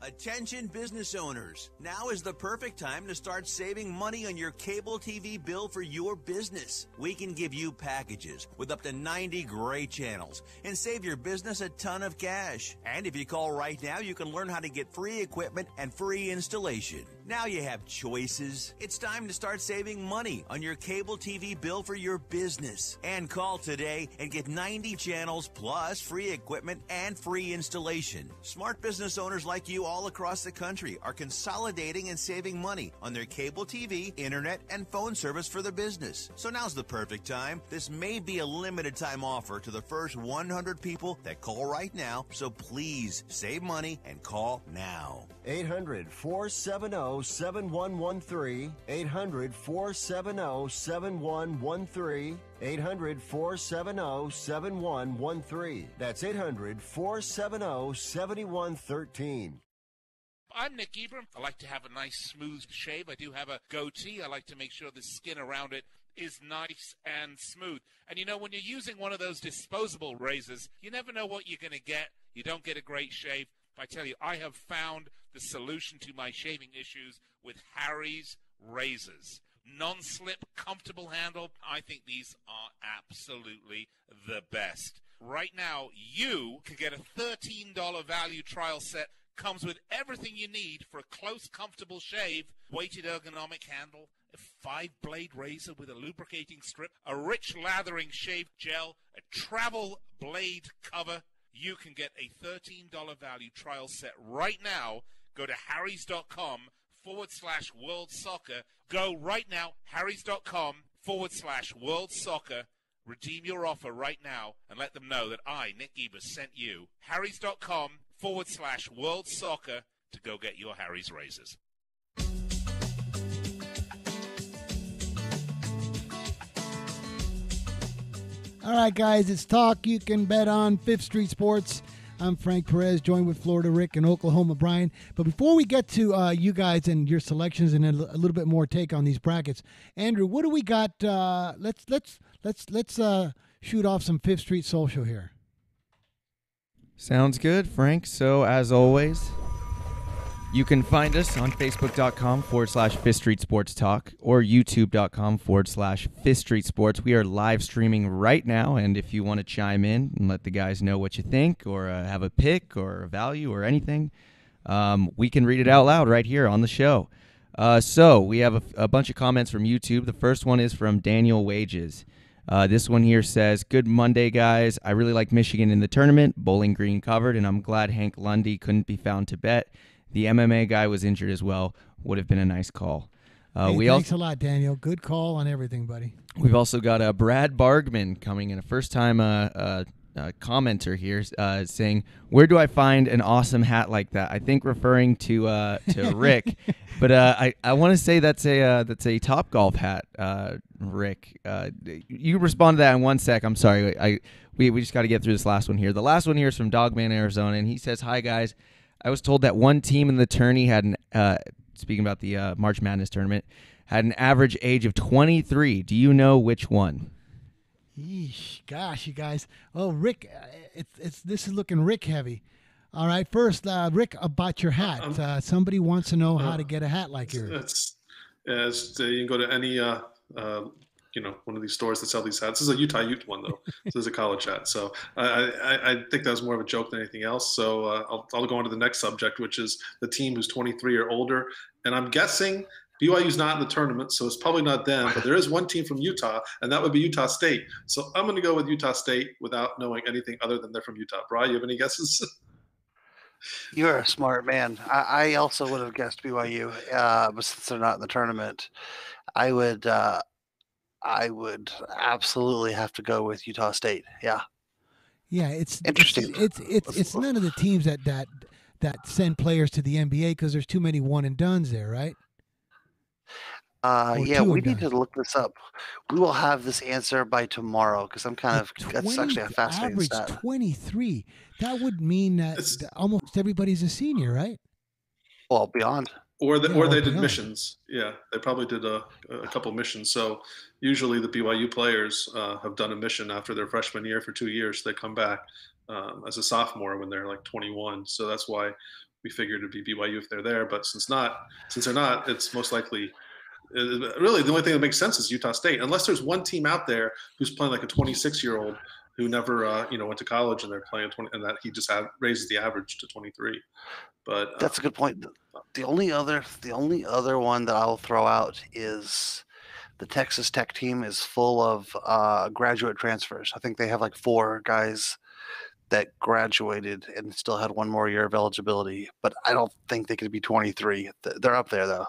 Attention business owners. Now is the perfect time to start saving money on your cable TV bill for your business. We can give you packages with up to 90 great channels and save your business a ton of cash. And if you call right now, you can learn how to get free equipment and free installation. Now you have choices. It's time to start saving money on your cable TV bill for your business. And call today and get 90 channels plus free equipment and free installation. Smart business owners like you all across the country are consolidating and saving money on their cable TV, internet, and phone service for their business. So now's the perfect time. This may be a limited time offer to the first 100 people that call right now. So please save money and call now. 800-470-7113. 800-470-7113. 800-470-7113. That's 800-470-7113. I'm Nick Ebram. I like to have a nice smooth shave. I do have a goatee. I like to make sure the skin around it is nice and smooth. And when you're using one of those disposable razors, you never know what you're going to get. You don't get a great shave. I tell you, I have found the solution to my shaving issues with Harry's razors. Non-slip, comfortable handle. I think these are absolutely the best. Right now, you can get a $13 value trial set. Comes with everything you need for a close, comfortable shave. Weighted ergonomic handle, a 5-blade razor with a lubricating strip, a rich lathering shave gel, a travel blade cover. You can get a $13 value trial set right now. Go to harrys.com/World Soccer. Go right now, harrys.com/World Soccer. Redeem your offer right now and let them know that I, Nick Ebers, sent you. harrys.com/World Soccer to go get your Harry's razors. All right, guys, it's Talk You Can Bet On, 5th Street Sports. I'm Frank Perez, joined with Florida Rick and Oklahoma Brian. But before we get to you guys and your selections and a little bit more take on these brackets, Andrew, what do we got? Let's shoot off some Fifth Street social here. Sounds good, Frank. So, as always, you can find us on Facebook.com/Fifth Street Sports Talk or YouTube.com/Fifth Street Sports. We are live streaming right now, and if you want to chime in and let the guys know what you think or have a pick or a value or anything, we can read it out loud right here on the show. So we have a bunch of comments from YouTube. The first one is from Daniel Wages. This one here says, "Good Monday, guys. I really like Michigan in the tournament. Bowling Green covered, and I'm glad Hank Lundy couldn't be found to bet. The MMA guy was injured as well. Would have been a nice call." Thanks a lot, Daniel. Good call on everything, buddy. We've also got Brad Bargman coming in, a first-time commenter here, saying, "Where do I find an awesome hat like that?" I think referring to Rick, but I want to say that's a Topgolf hat, Rick. You respond to that in 1 sec. I'm sorry. We just got to get through this last one here. The last one here is from Dogman Arizona, and he says, "Hi guys. I was told that one team in the tourney had speaking about the March Madness tournament, had an average age of 23. Do you know which one?" Yeesh, gosh, you guys. Oh, Rick, this is looking Rick heavy. All right, first, Rick, about your hat. Somebody wants to know how to get a hat like yours. You can go to any one of these stores that sell these hats. This is a Utah Ute one though. This is a college hat. So I think that was more of a joke than anything else. So I'll go on to the next subject, which is the team who's 23 or older. And I'm guessing BYU's not in the tournament, so it's probably not them. But there is one team from Utah, and that would be Utah State. So I'm going to go with Utah State without knowing anything other than they're from Utah. Brian, you have any guesses? You're a smart man. I also would have guessed BYU, but since they're not in the tournament, I would absolutely have to go with Utah State. Yeah. Yeah, it's interesting. It's none of the teams that send players to the NBA because there's too many one and dones there, right? Yeah, we need to look this up. We will have this answer by tomorrow because that's actually a fascinating stat. Average 23. That would mean that almost everybody's a senior, right? Well, beyond. Or they did missions. Yeah, they probably did a couple missions. So usually the BYU players have done a mission after their freshman year for 2 years. They come back as a sophomore when they're like 21. So that's why we figured it'd be BYU if they're there. But since they're not, it's most likely. Really, the only thing that makes sense is Utah State, unless there's one team out there who's playing like a 26-year-old who never, went to college and they're playing 20, and that he just raises the average to 23. But that's a good point. The only other one that I'll throw out is the Texas Tech team is full of graduate transfers. I think they have like 4 guys that graduated and still had one more year of eligibility, but I don't think they could be 23. They're up there though.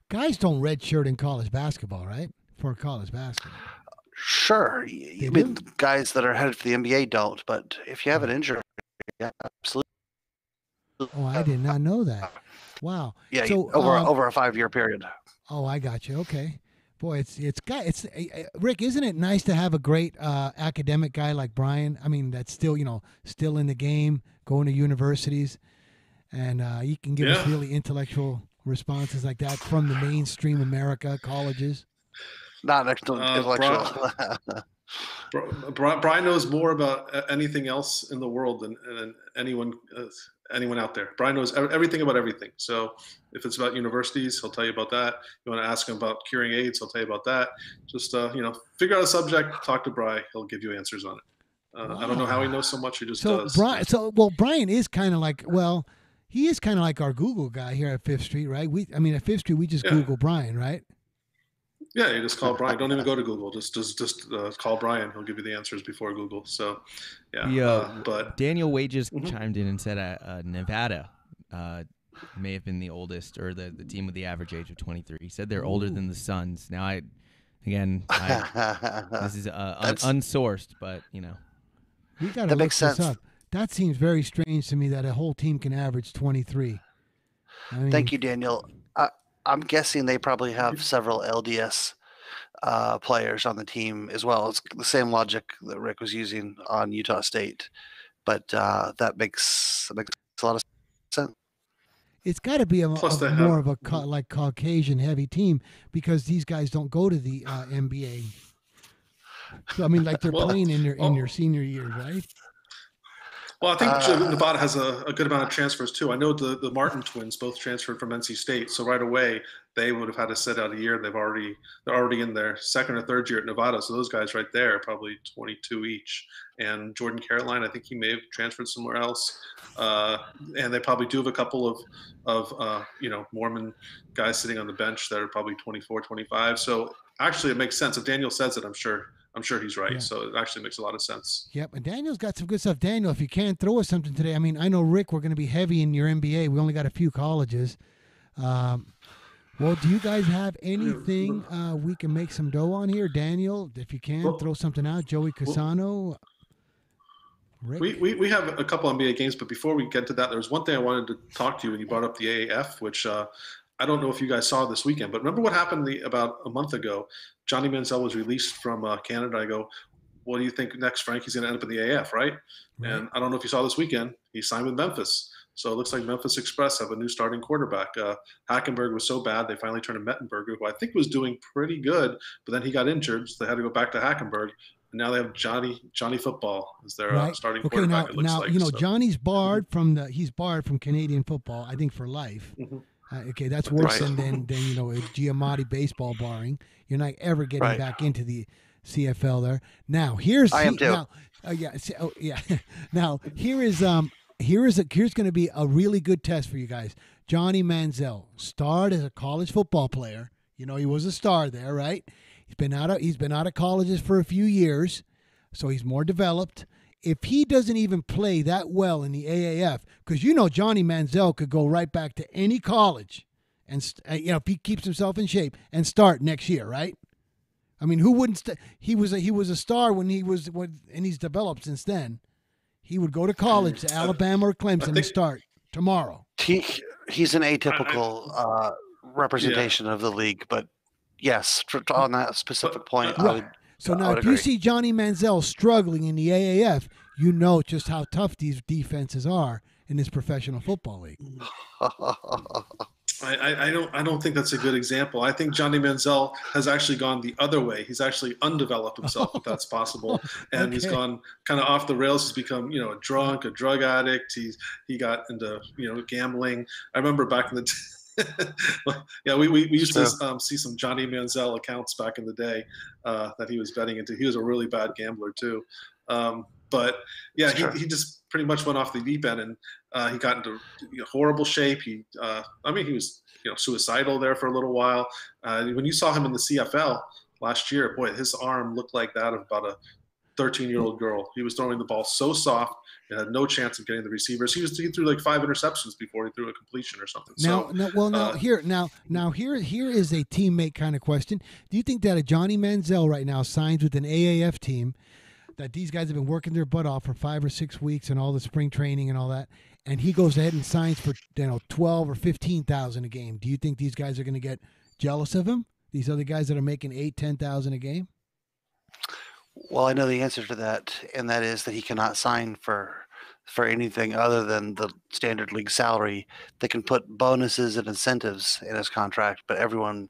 Guys don't redshirt in college basketball, right? For college basketball. Sure. I mean, guys that are headed for the NBA don't, but if you have an injury, yeah, absolutely. Oh, I did not know that. Wow. Yeah, so, over a 5-year period. Oh, I got you. Okay. Boy, Rick, isn't it nice to have a great academic guy like Brian? I mean, that's still in the game, going to universities, and he can give us really intellectual responses like that from the mainstream America colleges. Not intellectual. Brian knows more about anything else in the world than anyone out there. Brian knows everything about everything. So if it's about universities, he'll tell you about that. You want to ask him about curing AIDS, he'll tell you about that. Just figure out a subject, talk to Brian. He'll give you answers on it. Wow. I don't know how he knows so much. He just does. Brian is kind of like he is kind of like our Google guy here at Fifth Street, right? At Fifth Street, we just Google Brian, right? Yeah, you just call Brian. Don't even go to Google. Just call Brian. He'll give you the answers before Google. So, yeah. But Daniel Wages chimed in and said Nevada may have been the oldest, or the team with the average age of 23. He said they're older than the Suns. Now, this is unsourced, but we got to look this up. That seems very strange to me that a whole team can average 23. Thank you, Daniel. I'm guessing they probably have several LDS players on the team as well. It's the same logic that Rick was using on Utah State, but that makes a lot of sense. It's got to be more of a Caucasian heavy team because these guys don't go to the NBA. So, I mean, like they're Well, playing in your senior years, right? Well, I think Nevada has a good amount of transfers too. I know the Martin twins both transferred from NC State, so right away they would have had to sit out a year. They're already in their second or third year at Nevada, so those guys right there are probably 22 each. And Jordan Caroline, I think he may have transferred somewhere else. And they probably do have a couple of Mormon guys sitting on the bench that are probably 24, 25. So actually, it makes sense. If Daniel says it, I'm sure he's right. Yeah. So it actually makes a lot of sense. Yep, and Daniel's got some good stuff. Daniel, if you can throw us something today, I mean, I know, Rick, we're going to be heavy in your NBA. We only got a few colleges. Well, do you guys have anything we can make some dough on here? Daniel, if you can, throw something out. Joey Casano. Rick? We have a couple NBA games, but before we get to that, there was one thing I wanted to talk to you when you brought up the AAF, which I don't know if you guys saw this weekend, but remember what happened about a month ago? Johnny Manziel was released from Canada. I go, what do you think next, Frank? He's going to end up in the AF, right? And I don't know if you saw this weekend, he signed with Memphis. So it looks like Memphis Express have a new starting quarterback. Hackenberg was so bad, they finally turned to Mettenberger, who I think was doing pretty good, but then he got injured, so they had to go back to Hackenberg. And now they have Johnny Football as their starting quarterback. Now Johnny's barred from Canadian football, I think, for life. Okay, that's worse than a Giamatti baseball barring. You're not ever getting back into the CFL there. Now here's Now here's going to be a really good test for you guys. Johnny Manziel starred as a college football player. You know, he was a star there, right? He's been out of colleges for a few years, so he's more developed. If he doesn't even play that well in the AAF, because Johnny Manziel could go right back to any college, and if he keeps himself in shape and start next year, right? I mean, who wouldn't? He was a star and he's developed since then. He would go to college to Alabama or Clemson and start tomorrow. He's an atypical representation of the league, but yes, on that specific point, So now, if you see Johnny Manziel struggling in the AAF, you know just how tough these defenses are in this professional football league. I don't think that's a good example. I think Johnny Manziel has actually gone the other way. He's actually undeveloped himself, if that's possible, and he's gone kind of off the rails. He's become, a drunk, a drug addict. He got into, gambling. I remember back in the we used to see some Johnny Manziel accounts back in the day that he was betting into. He was a really bad gambler too. But yeah, he just pretty much went off the deep end, and he got into horrible shape. He was suicidal there for a little while. When you saw him in the CFL last year, boy, his arm looked like that of about a 13-year-old girl. He was throwing the ball so soft, and had no chance of getting the receivers. He threw like 5 interceptions before he threw a completion or something. Here is a teammate kind of question. Do you think that a Johnny Manziel right now signs with an AAF team, that these guys have been working their butt off for 5 or 6 weeks and all the spring training and all that, and he goes ahead and signs for 12 or 15,000 a game? Do you think these guys are going to get jealous of him? These other guys that are making 8,000-10,000 a game? Well, I know the answer to that, and that is that he cannot sign for anything other than the standard league salary. They can put bonuses and incentives in his contract, but everyone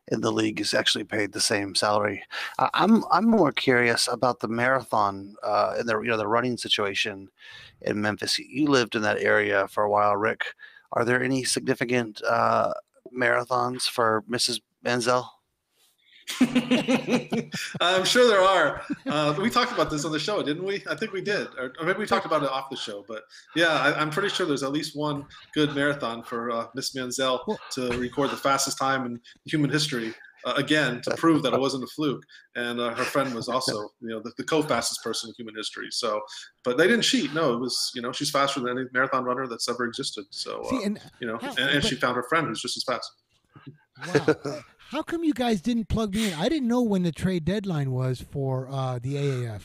in the league is actually paid the same salary. I'm more curious about the marathon and the running situation in Memphis. You lived in that area for a while, Rick. Are there any significant marathons for Mrs. Manziel? I'm sure there are. We talked about this on the show, didn't we? I think we did, or maybe we talked about it off the show. But yeah, I'm pretty sure there's at least one good marathon for Miss Manziel to record the fastest time in human history again, to prove that it wasn't a fluke. And her friend was also, the co-fastest person in human history. So, but they didn't cheat. No, it was, she's faster than any marathon runner that's ever existed. So, and she found her friend who's just as fast. Wow. How come you guys didn't plug me in? I didn't know when the trade deadline was for the AAF.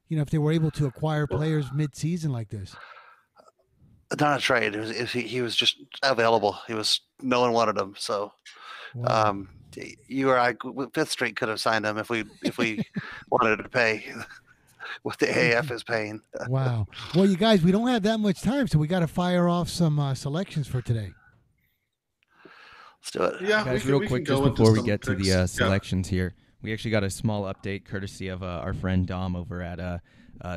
If they were able to acquire players mid-season like this. Not a trade. He was just available. No one wanted him. So, you or I, Fifth Street could have signed him if we wanted to pay what the AAF is paying. Wow. Well, you guys, we don't have that much time, so we got to fire off some selections for today. Let's do it. Yeah, guys, real quick, just before we get to the selections here, We actually got a small update courtesy of our friend Dom over at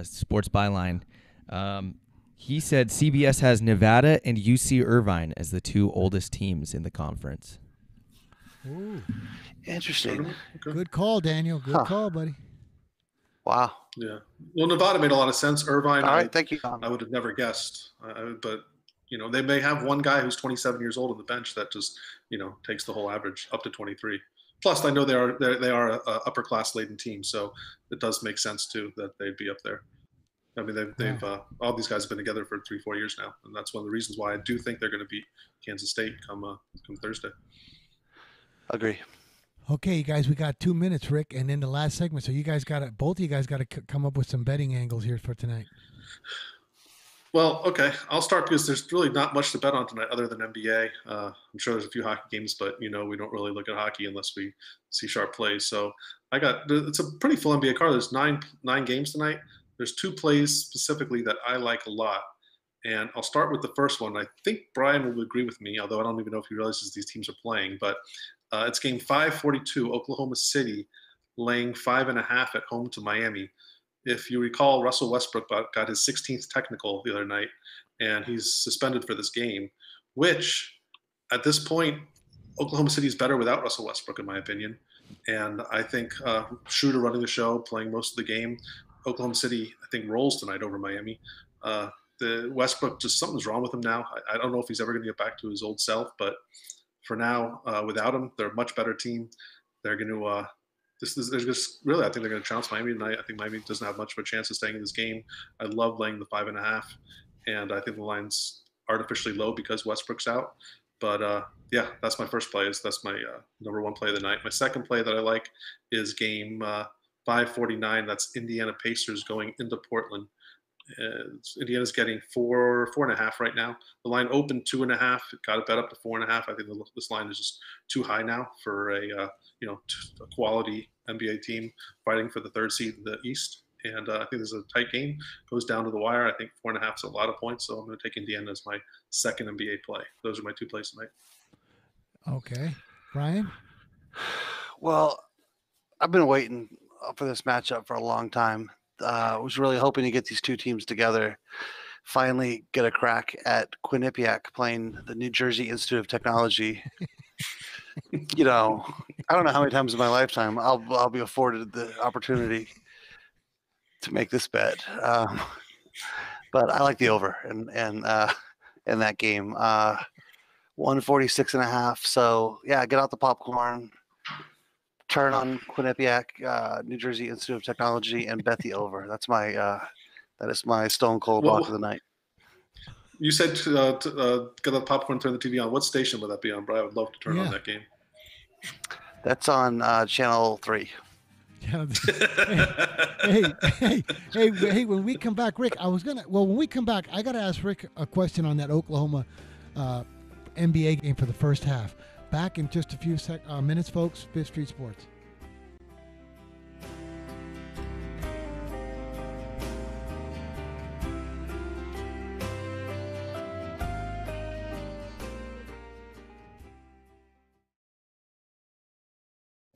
Sports Byline. He said CBS has Nevada and UC Irvine as the 2 oldest teams in the conference. Ooh. Interesting. Good call, Daniel. Good call, buddy. Wow. Yeah. Well, Nevada made a lot of sense. Irvine, All right, thank you. I would have never guessed. But, they may have one guy who's 27 years old on the bench that just, takes the whole average up to 23. Plus, I know they are a upper class laden team, so it does make sense too that they'd be up there. I mean, they've all these guys have been together for 3-4 years now, and that's one of the reasons why I do think they're going to beat Kansas State come Thursday. Agree. Okay, you guys, we got 2 minutes, Rick, and then the last segment. So both of you guys got to come up with some betting angles here for tonight. Well, okay, I'll start because there's really not much to bet on tonight other than NBA. I'm sure there's a few hockey games, but we don't really look at hockey unless we see sharp plays. So it's a pretty full NBA card. There's nine games tonight. There's 2 plays specifically that I like a lot. And I'll start with the first one. I think Brian will agree with me, although I don't even know if he realizes these teams are playing. But it's game 542, Oklahoma City laying 5.5 at home to Miami. If you recall, Russell Westbrook got his 16th technical the other night, and he's suspended for this game, which at this point, Oklahoma City is better without Russell Westbrook, in my opinion. And I think Schroeder running the show, playing most of the game. Oklahoma City, I think, rolls tonight over Miami. The Westbrook, just something's wrong with him now. I don't know if he's ever going to get back to his old self, but for now, without him, they're a much better team. They're going to I think they're going to trounce Miami tonight. I think Miami doesn't have much of a chance of staying in this game. I love laying the 5.5, and I think the line's artificially low because Westbrook's out. But yeah, that's my first play. That's my number 1 play of the night. My second play that I like is game 549. That's Indiana Pacers going into Portland. Indiana's getting 4.5 right now. The line opened 2.5. It got it bet up to 4.5. I think this line is just too high now for a quality NBA team fighting for the 3rd seed in the East. And I think this is a tight game. Goes down to the wire. I think 4.5 is a lot of points, so I'm going to take Indiana as my second NBA play. Those are my 2 plays tonight. Okay, Brian. Well, I've been waiting for this matchup for a long time. I was really hoping to get these 2 teams together, finally get a crack at Quinnipiac playing the New Jersey Institute of Technology. I don't know how many times in my lifetime I'll be afforded the opportunity to make this bet. But I like the over in that game. 146.5. So yeah, get out the popcorn. Turn on Quinnipiac, New Jersey Institute of Technology, and bet the over. That is my stone cold lock of the night. You said get the popcorn, turn the TV on. What station would that be on, Brian? I would love to turn on that game. That's on Channel 3. Hey! When we come back, Rick, when we come back, I gotta ask Rick a question on that Oklahoma NBA game for the first half. Back in just a few minutes, folks. 5th Street Sports.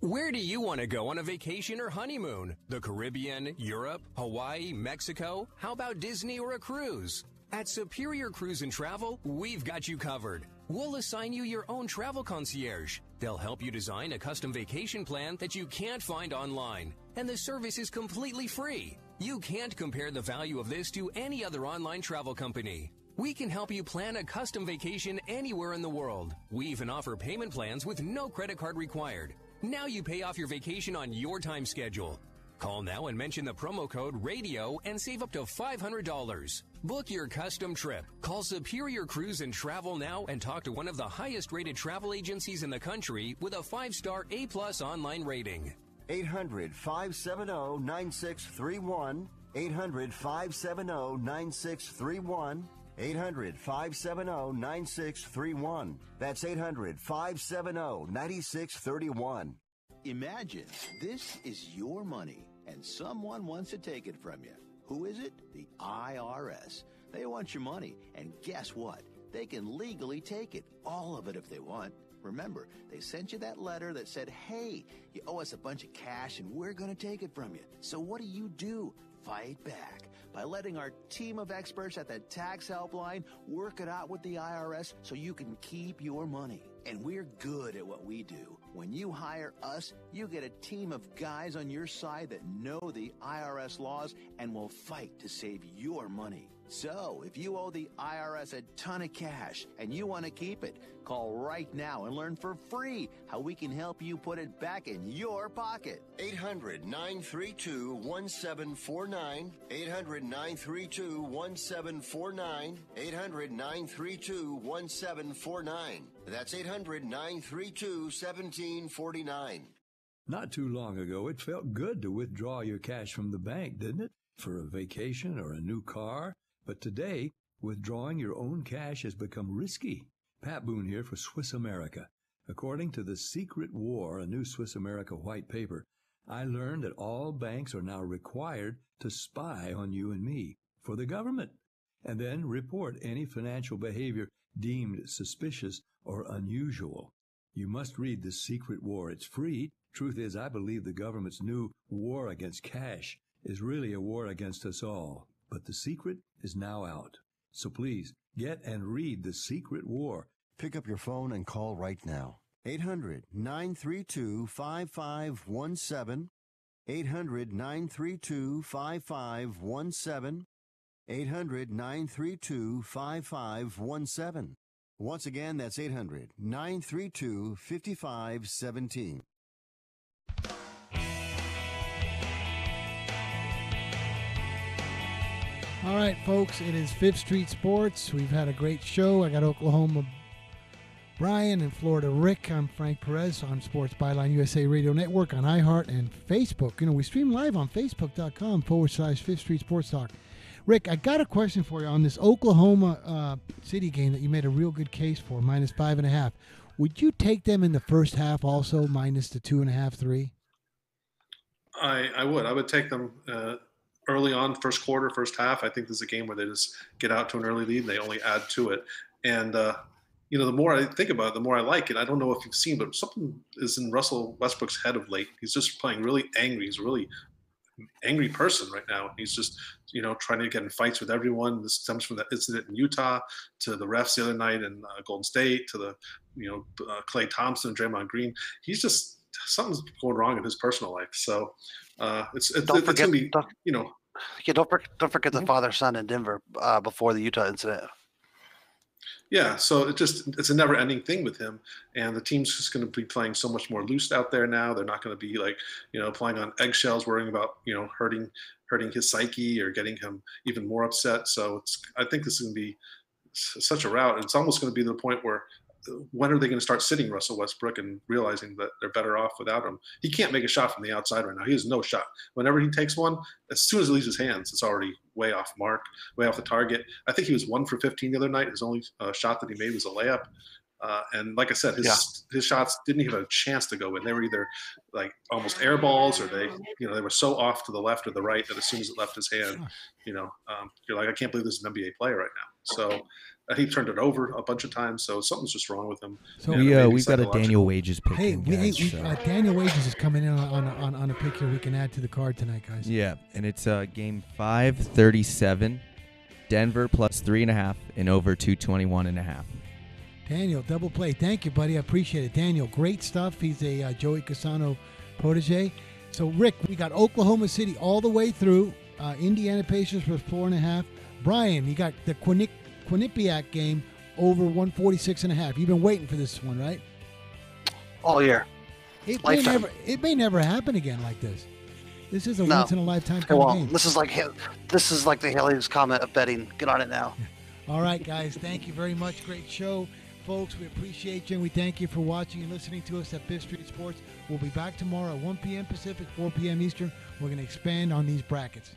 Where do you want to go on a vacation or honeymoon? The Caribbean, Europe, Hawaii, Mexico? How about Disney or a cruise? At Superior Cruise and Travel, we've got you covered. We'll assign you your own travel concierge. They'll help you design a custom vacation plan that you can't find online. And the service is completely free. You can't compare the value of this to any other online travel company. We can help you plan a custom vacation anywhere in the world. We even offer payment plans with no credit card required. Now you pay off your vacation on your time schedule. Call now and mention the promo code RADIO and save up to $500. Book your custom trip. Call Superior Cruise and Travel now and talk to one of the highest rated travel agencies in the country with a 5-star A+ online rating. 800-570-9631. 800-570-9631. 800-570-9631. That's 800-570-9631. Imagine this is your money and someone wants to take it from you. Who is it? The IRS. They want your money, and guess what? They can legally take it, all of it if they want. Remember, they sent you that letter that said, hey, you owe us a bunch of cash and we're going to take it from you. So what do? Fight back by letting our team of experts at the tax helpline work it out with the IRS so you can keep your money. And we're good at what we do. When you hire us, you get a team of guys on your side that know the IRS laws and will fight to save your money. So, if you owe the IRS a ton of cash and you want to keep it, call right now and learn for free how we can help you put it back in your pocket. 800-932-1749. 800-932-1749. 800-932-1749. That's 800-932-1749. Not too long ago, it felt good to withdraw your cash from the bank, didn't it? For a vacation or a new car. But today, withdrawing your own cash has become risky. Pat Boone here for Swiss America. According to The Secret War, a new Swiss America white paper, I learned that all banks are now required to spy on you and me for the government, and then report any financial behavior deemed suspicious or unusual. You must read The Secret War. It's free. Truth is, I believe the government's new war against cash is really a war against us all. But the secret is now out. So please, get and read The Secret War. Pick up your phone and call right now. 800-932-5517. 800-932-5517. 800-932-5517. Once again, that's 800-932-5517. All right, folks, it is Fifth Street Sports. We've had a great show. I got Oklahoma Brian and Florida Rick. I'm Frank Perez on Sports Byline USA Radio Network on iHeart and Facebook. You know, we stream live on Facebook.com/Fifth Street Sports Talk. Rick, I got a question for you on this Oklahoma City game that you made a real good case for, -5.5. Would you take them in the first half also, minus the 2.5, 3? I would. I would take them early on, first quarter, first half. I think this is a game where they just get out to an early lead and they only add to it. And, the more I think about it, the more I like it. I don't know if you've seen, but something is in Russell Westbrook's head of late. He's just playing really angry. He's a really angry person right now. He's just, trying to get in fights with everyone. This stems from that incident in Utah to the refs the other night in Golden State to the, Klay Thompson, Draymond Green. He's just, something's going wrong in his personal life. So it's going to be, don't forget the father-son in Denver before the Utah incident. Yeah, so it's a never-ending thing with him, and the team's just going to be playing so much more loose out there now. They're not going to be playing on eggshells, worrying about hurting his psyche or getting him even more upset. So I think this is going to be such a rout. It's almost going to be the point where when are they going to start sitting Russell Westbrook and realizing that they're better off without him? He can't make a shot from the outside right now. He has no shot. Whenever he takes one, as soon as it leaves his hands, it's already way off mark, way off the target. I think he was 1 for 15 the other night. His only shot that he made was a layup. And like I said, his shots didn't even have a chance to go in. They were either like almost air balls or they were so off to the left or the right that as soon as it left his hand, you're like, I can't believe this is an NBA player right now. So he turned it over a bunch of times, so something's just wrong with him. So we've got a Daniel Wages pick. Hey, guys, Daniel Wages is coming in on a pick here we can add to the card tonight, guys. Yeah, and it's game 537, Denver plus 3.5 and over 221.5. Daniel, double play. Thank you, buddy. I appreciate it. Daniel, great stuff. He's a Joey Cassano protege. So, Rick, we got Oklahoma City all the way through. Indiana Pacers for 4.5. Brian, you got the Quinnipiac game over 146.5. You've been waiting for this one, right? All year. It may never happen again like this. This is a once in a lifetime kind of game. This is like the Halley's Comet of betting. Get on it now. All right, guys. Thank you very much. Great show, folks. We appreciate you, and we thank you for watching and listening to us at Fifth Street Sports. We'll be back tomorrow at 1 p.m. Pacific, 4 p.m. Eastern. We're going to expand on these brackets.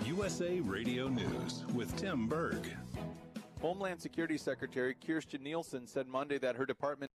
USA Radio News with Tim Berg. Homeland Security Secretary Kirstjen Nielsen said Monday that her department